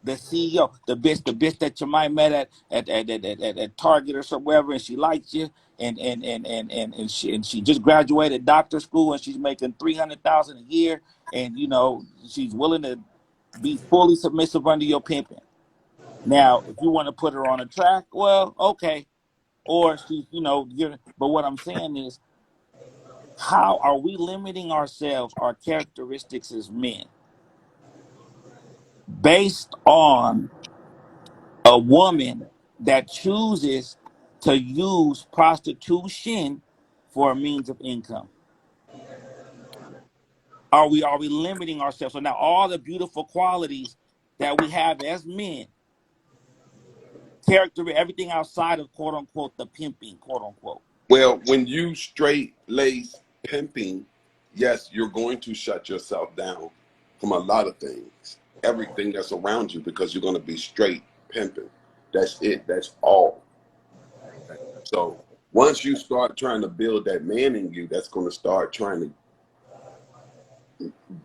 the CEO, the bitch that you might met at Target or somewhere, and she likes you, and she just graduated doctor school, and she's making 300,000 a year, and she's willing to be fully submissive under your pimping. Now, if you want to put her on a track, well, okay, or she's but what I'm saying is, how are we limiting ourselves, our characteristics as men, based on a woman that chooses to use prostitution for a means of income? Are we limiting ourselves? So now all the beautiful qualities that we have as men, character, everything outside of quote unquote the pimping, quote unquote. Well, when you straight lace pimping, yes, you're going to shut yourself down from a lot of things, everything that's around you, because you're going to be straight pimping. That's it. That's all. So once you start trying to build that man in you, that's going to start trying to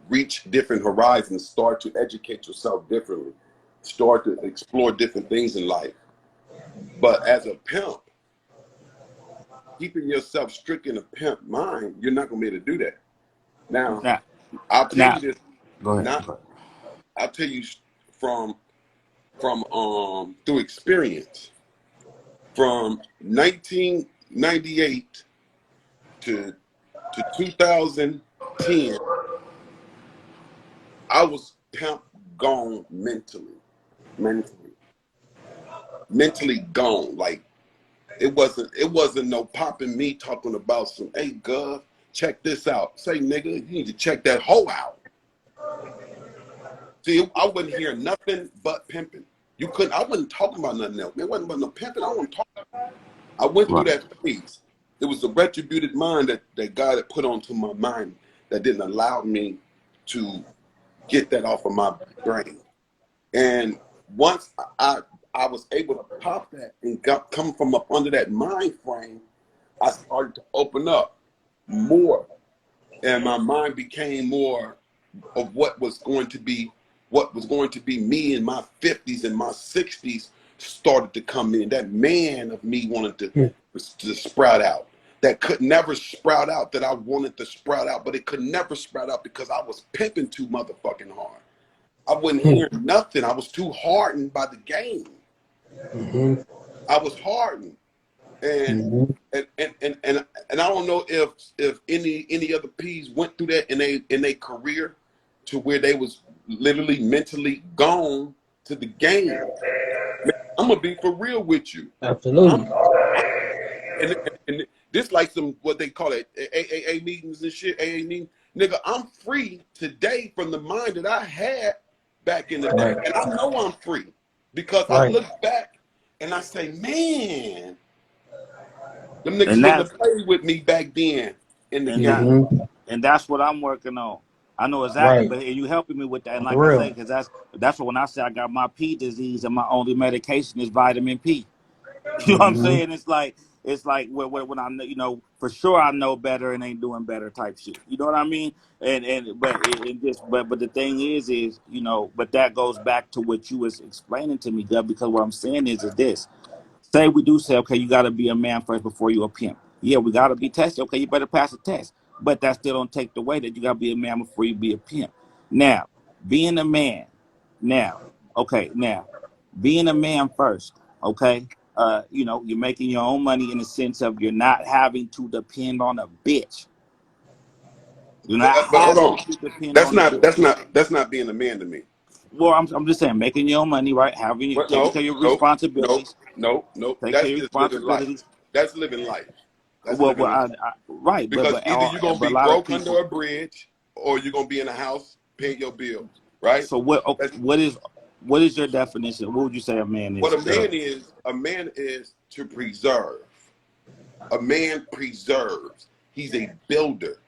reach different horizons, start to educate yourself differently, start to explore different things in life. But as a pimp, keeping yourself strict in a pimp mind, you're not going to be able to do that. Now, Now, I'll tell now, you this, go ahead. not I'll tell you from through experience. From 1998 to 2010, I was pimp gone mentally gone. Like it wasn't no popping me talking about some, hey, Gov, check this out. Say, nigga, you need to check that hoe out. See, I wasn't hearing nothing but pimping. I wasn't talking about nothing else. It wasn't about no pimping. I wasn't talking. I went through Right. that phase. It was the retributed mind that God had put onto my mind that didn't allow me to get that off of my brain. And once I was able to pop that and come from up under that mind frame, I started to open up more, and my mind became more of what was going to be me in my 50s and my 60s started to come in. That man of me wanted to sprout out. That could never sprout out, that I wanted to sprout out, but it could never sprout out because I was pimping too motherfucking hard. I wasn't hearing nothing. I was too hardened by the game. I was hardened. And and I don't know if any other P's went through that in their career to where they was literally mentally gone to the game. Man, I'm gonna be for real with you. I'm, Absolutely. I'm and this like some what they call it AAA meetings and shit. AA meetings, nigga. I'm free today from the mind that I had back in the day, Right. and I know I'm free because I Right. look back and I say, man. Them niggas And shouldn't have that's played with me back then in the and that game. Mm-hmm. and that's what I'm working on. I know exactly, Right. but you helping me with that. And like For I real. say, because that's what when I say I got my P disease and my only medication is vitamin P. You know what I'm Mm-hmm. saying? It's like when I know, for sure I know better and ain't doing better type shit. You know what I mean? And but it just but the thing is but that goes back to what you was explaining to me, Gov, because what I'm saying is this. Say we do say, okay, you got to be a man first before you a pimp. Yeah, we got to be tested. Okay, you better pass the test. But that still don't take the way that you got to be a man before you be a pimp. Now, being a man, now, being a man first, okay, you're making your own money in the sense of you're not having to depend on a bitch. You're not But hold having on, to depend that's on a not bitch. being a man to me. Well, I'm just saying, making your own money, right? But Taking no, care of your no, no, responsibilities, no, no. take care That's of your just living life. responsibilities. That's living life. That's Well, living well, life. right, Because either you're gonna but be a lot of broke under people. a bridge, or you're gonna be in a house paying your bills. Right? So what? Okay, That's what is your definition? What would you say a man what is? a man is. A man is to preserve. A man preserves. He's a builder.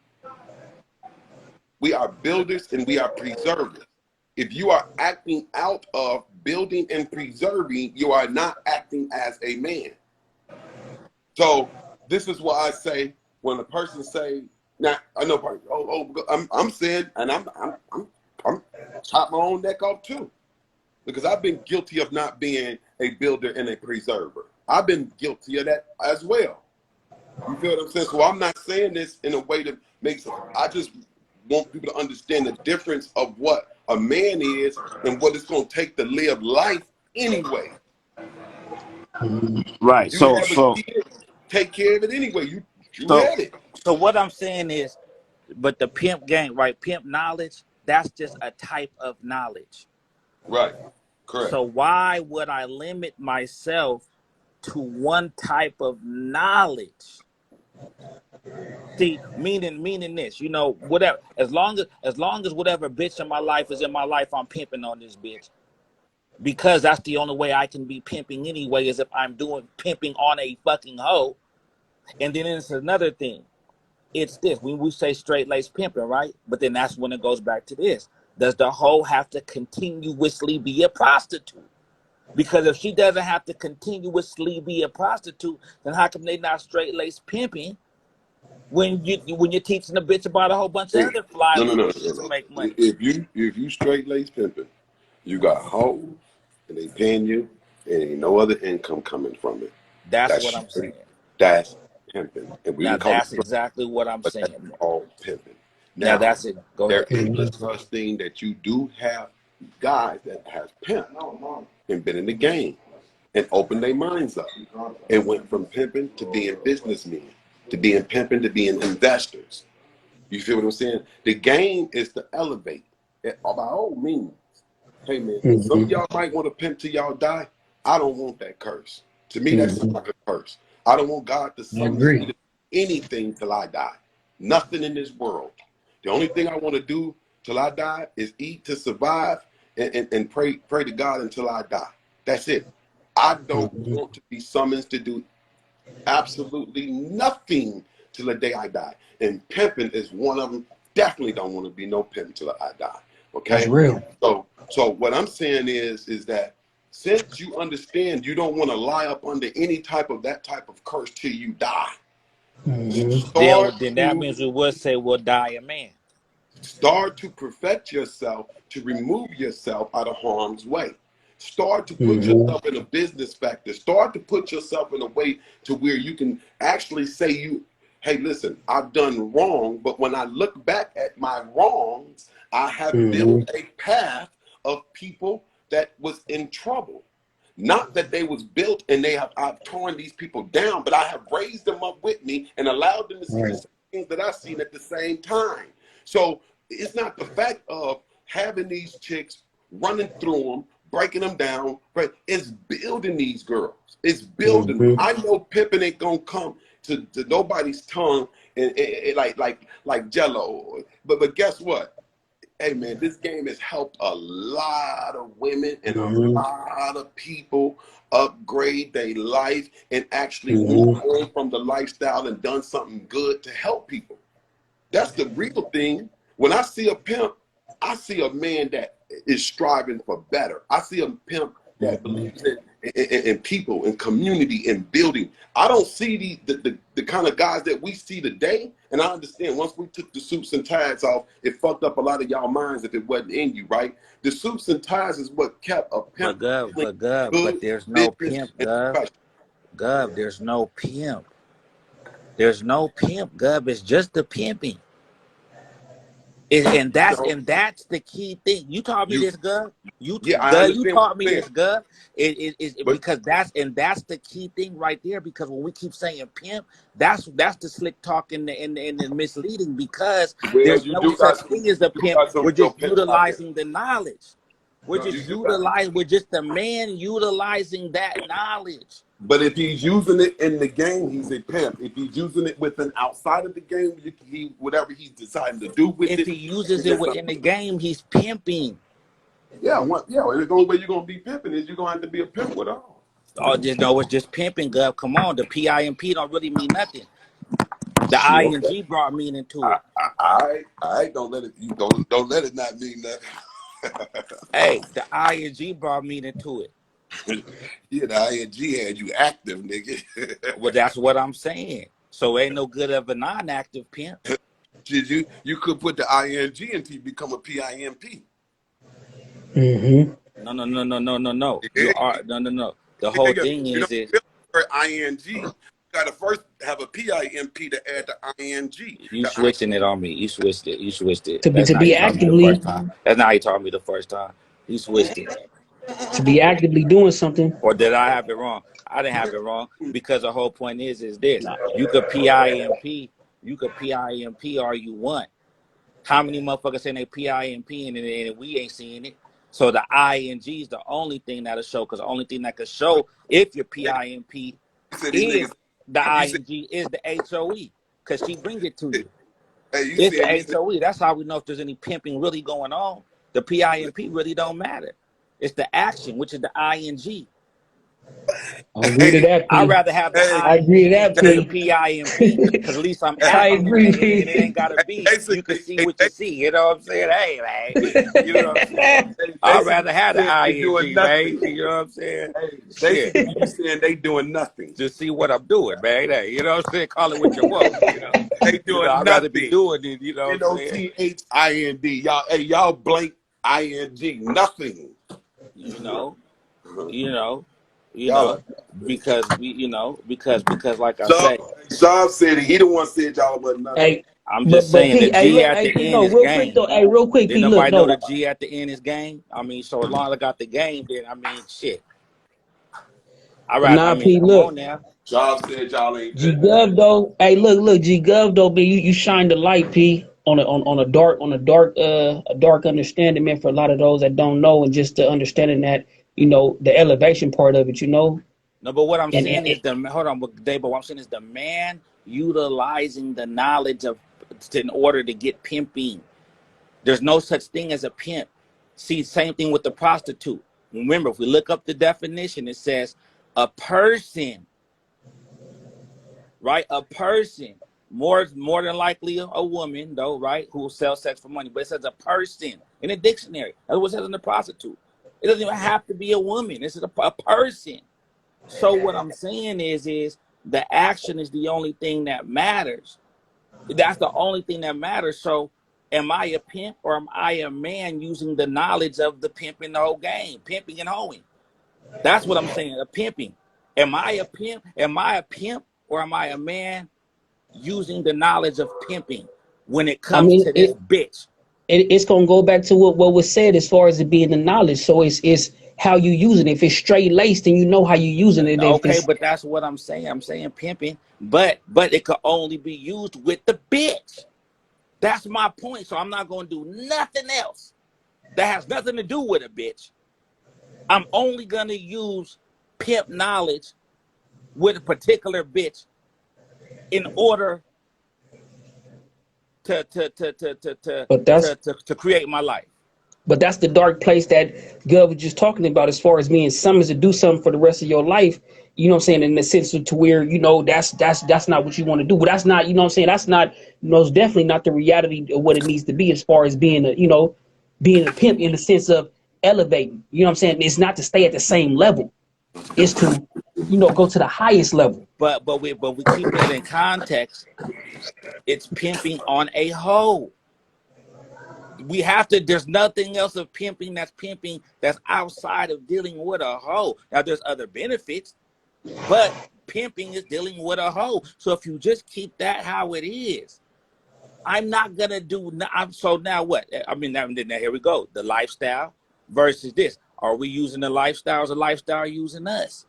We are builders and we are preservers. If you are acting out of building and preserving, you are not acting as a man. So this is why I say when a person say, now I know, I'm saying, and I'm chop my own neck off too, because I've been guilty of not being a builder and a preserver. I've been guilty of that as well. You feel what I'm saying? So I'm not saying this in a way that makes. I just want people to understand the difference of what a man is and what it's going to take to live life anyway. Right. You So have a so kid, take care of it anyway. You so had it. so what I'm saying is, but the pimp game, right? Pimp knowledge. That's just a type of knowledge. Right. Correct. So why would I limit myself to one type of knowledge? See, meaning this, whatever. As long as whatever bitch in my life is in my life, I'm pimping on this bitch. Because that's the only way I can be pimping anyway, is if I'm doing pimping on a fucking hoe. And then it's another thing. It's this. When we say straight lace pimping, right? But then that's when it goes back to this. Does the hoe have to continuously be a prostitute? Because if she doesn't have to continuously be a prostitute, then how come they not straight lace pimping when you're teaching a bitch about a whole bunch of Hey, other fly no, no, no, legal no, shit to no. make money? If you straight lace pimping, you got hoes and they paying you, and ain't no other income coming from it. That's That's what I'm straight. saying. That's pimping, and we Now can call it that's straight, exactly what I'm but that's saying. all pimping. Now Now, that's it. Go there ahead. is a such thing that you do have guys that have pimped and been in the game and opened their minds up and went from pimping to being businessmen, to being pimping to being investors. You feel what I'm saying? The game is to elevate it by all means. Hey man, some of Mm-hmm. y'all might want to pimp till y'all die. I don't want that curse. To me, that sounds Mm-hmm. like a curse. I don't want God to I summons me agree. to anything till I die. Nothing in this world. The only thing I want to do till I die is eat to survive and pray to God until I die. That's it. I don't Mm-hmm. want to be summoned to do absolutely nothing till the day I die. And pimping is one of them. Definitely don't want to be no pimp till I die. That's Okay? real. So what I'm saying is that since you understand you don't want to lie up under any type of that type of curse till you die, Mm-hmm. start Then that to means we would say we'll die a man. start to perfect yourself to remove yourself out of harm's way. Start to put Mm-hmm. yourself in a business factor. Start to put yourself in a way to where you can actually say hey, listen, I've done wrong, but when I look back at my wrongs, I have Mm-hmm. built a path of people that was in trouble. Not that they was built and I've torn these people down, but I have raised them up with me and allowed them to see the Right. same things that I've seen at the same time. So it's not the fact of having these chicks running through them, breaking them down, right? It's building these girls. It's building them. Mm-hmm. I know pimping ain't gonna come to nobody's tongue and like Jello. But guess what? Hey man, this game has helped a lot of women and a Mm-hmm. lot of people upgrade their life and actually move Mm-hmm. on from the lifestyle and done something good to help people. That's the real thing. When I see a pimp, I see a man that is striving for better. I see a pimp that Mm-hmm. believes in people, in community, in building. I don't see the kind of guys that we see today. And I understand once we took the suits and ties off, it fucked up a lot of y'all minds if it wasn't in you, right? The suits and ties is what kept a pimp feeling But good, there's no business, pimp, and Gov. professional. Gov, there's no pimp. There's no pimp, Gov. It's just the pimping. And You that's know, and that's the key thing. You taught me you this, Gov. yeah, I Gov, you understand what taught me you're saying, this, Gov. It but because that's the key thing right there. Because when we keep saying pimp, that's the slick talk and the misleading. Because well, there's you no do such got some, thing as a you do pimp. got some We're real just pimps out there. utilizing the knowledge. We're You just do got. utilizing. We're just the man utilizing that knowledge. But if he's using it in the game, he's a pimp. If he's using it with an outside of the game, he whatever he's deciding to do with If it, he uses it's it just within the game, he's pimping. well, the only way you're gonna be pimping is you're gonna have to be a pimp with all. Oh, just know it's just pimping, Gov. Come on, the PIMP don't really mean nothing. The Shit, I and okay. G brought meaning to it. I don't let it. You don't let it not mean Hey, the ING brought meaning to it. nothing. Yeah, the ing had you active, nigga. Well, that's what I'm saying. So ain't no good of a non-active pimp. Shit, you could put the ing until you become a pimp. Mm-hmm. No. You are no. The whole Nigga, thing you know, is ing. You gotta first have a pimp to add the ing. you The switching it on me. You switched it. You switched it. To be That's to not how be you taught me the first actively time. That's not how you taught me the first time. You switched it. to be actively doing something. Or did I have it wrong? I didn't have it wrong because the whole point is this. You could PIMP, you could PIMP all you want. How many motherfuckers saying they PIMP and we ain't seeing it? So the ING is the only thing that'll show, because the only thing that could show if you're PIMP you said these niggas. is the You said, ING, is the HOE, because she bring it to you. hey, you It's the said these niggas. HOE. That's how we know if there's any pimping really going on. The PIMP really don't matter. It's the action, which is the ING. I agree to Hey, that, I'd P. rather have the hey, I agree to ING that, than the hey, P. PIMP, because at least I'm I acting agree, and it ain't gotta be. You can see what you hey, see. You know what I'm saying? Hey, man. You know what I'm saying? P. I'd basically rather have the you saying they doing ING, man. nothing. You know what I'm saying? Hey, Shit. basically you saying they doing nothing. Just see what I'm doing, man. Hey, you know what I'm saying? Call it what you want. They doing I'd rather be nothing. doing it, you know what I'm saying? NOTHIND. Y'all blank ing nothing. You know, you know, you Y'all know, are because we, because like I Job say, Job said he the one said y'all wasn't nothing. Hey, I'm just but saying the P, hey, G look, at hey, the P, end no, is real quick game. though, hey, real quick, Didn't P, look, nobody know no, the G at the end is game? I mean, so as long as I got the game, then I mean, shit. I nah, mean, P, come look, on now. Job said y'all ain't G pimping. Gov though, hey, look, G Gov though, man, you shine the light, P. a dark understanding, man, for a lot of those that don't know, and just the understanding that, the elevation part of it, No, but what I'm and saying is hold on, Dave. But what I'm saying is the man utilizing the knowledge of in order to get pimping. There's no such thing as a pimp. See, same thing with the prostitute. Remember, if we look up the definition, it says a person, right? A person, more than likely a woman, though, right? Who sells sex for money. But it says a person in a dictionary. That's what it says in the prostitute. It doesn't even have to be a woman. This is a person. So what I'm saying is the action is the only thing that matters. That's the only thing that matters. So am I a pimp or am I a man using the knowledge of the pimp in the whole game, pimping and hoeing? That's what I'm saying, a pimping. Am I a pimp? Am I a pimp or am I a man using the knowledge of pimping when it I comes mean to this bitch? it's gonna go back to what was said as far as it being the knowledge. So it's how you using it. If it's straight laced, then you know how you using it. If Okay, it's but that's what I'm saying. I'm saying pimping, but it could only be used with the bitch. That's my point. So I'm not going to do nothing else that has nothing to do with a bitch. I'm only going to use pimp knowledge with a particular bitch in order to but that's create my life. But that's the dark place that Gov was just talking about, as far as being summoned to do something for the rest of your life. You know what I'm saying? In the sense of to where, that's not what you want to do. But that's not, you know what I'm saying? That's not, most definitely not the reality of what it needs to be, as far as being being a pimp, in the sense of elevating. You know what I'm saying? It's not to stay at the same level. It's to, go to the highest level. But we keeping it in context. It's pimping on a hoe. We have to, there's nothing else of pimping that's outside of dealing with a hoe. Now there's other benefits, but pimping is dealing with a hoe. So if you just keep that how it is, I'm not gonna do. So now what? I mean, now here we go. The lifestyle versus this. Are we using the lifestyle? Or is the lifestyle using us?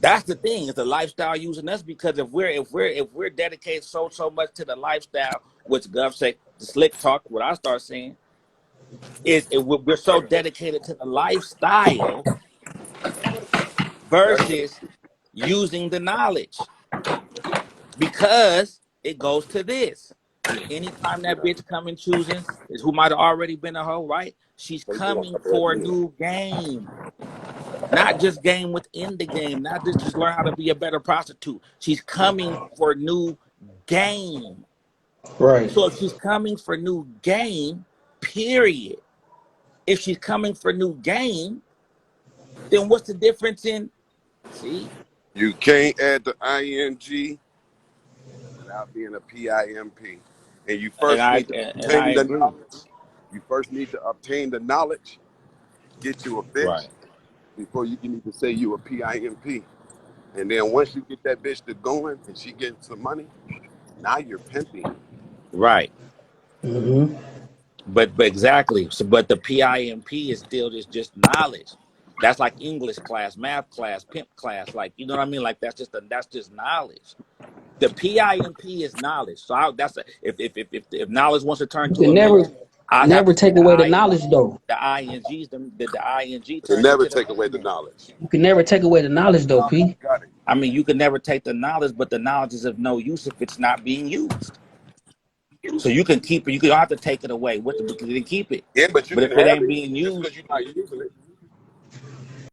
That's the thing. Is the lifestyle using us? Because if we're dedicated so much to the lifestyle, which Gov say the slick talk, what I start saying is we're so dedicated to the lifestyle versus using the knowledge, because it goes to this. Anytime that bitch coming choosing is who might have already been a hoe, right? She's coming for a new game. Not just game within the game, not just learn how to be a better prostitute. She's coming for new game. Right. So if she's coming for new game, period. If she's coming for new game, then what's the difference in, see? You can't add the ing without being a pimp, and you And first I need to and I obtain the agree. knowledge. You first need to obtain the knowledge, get you a bitch Right. before you can even say you a pimp. And then once you get that bitch to going and she getting some money, now you're pimping. Right. Mm-hmm. But exactly. So but the PIMP is still just knowledge. That's like English class, math class, pimp class. Like, you know what I mean? Like that's just knowledge. The PIMP is knowledge. So if knowledge wants to turn You to can a man, I'd have never to say take the away the knowledge, ING. though. The INGs, the ING And turns never into the take away man the then. knowledge. You can never take away the knowledge, though, P. Got it. I mean, you can never take the knowledge, but the knowledge is of no use if it's not being used. So you can keep it. You don't have to take it away. What? We can keep it. Yeah, but you But can if it have ain't it being just because used, you're not using it.